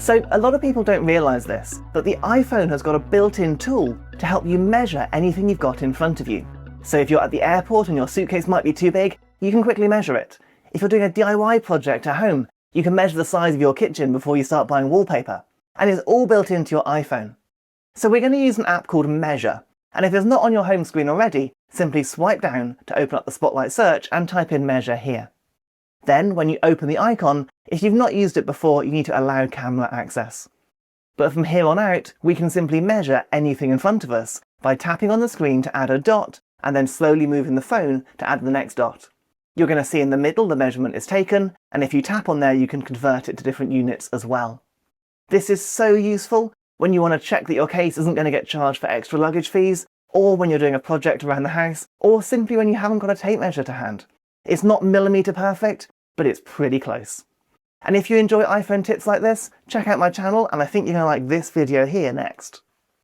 So a lot of people don't realise this, but the iPhone has got a built-in tool to help you measure anything you've got in front of you. So if you're at the airport and your suitcase might be too big, you can quickly measure it. If you're doing a DIY project at home, you can measure the size of your kitchen before you start buying wallpaper. And it's all built into your iPhone. So we're going to use an app called Measure. And if it's not on your home screen already, simply swipe down to open up the Spotlight search and type in Measure here. Then, when you open the icon, if you've not used it before, you need to allow camera access. But from here on out, we can simply measure anything in front of us by tapping on the screen to add a dot, and then slowly moving the phone to add the next dot. You're going to see in the middle the measurement is taken, and if you tap on there you can convert it to different units as well. This is so useful when you want to check that your case isn't going to get charged for extra luggage fees, or when you're doing a project around the house, or simply when you haven't got a tape measure to hand. It's not millimetre perfect, but it's pretty close. And if you enjoy iPhone tips like this, check out my channel, and I think you're going to like this video here next.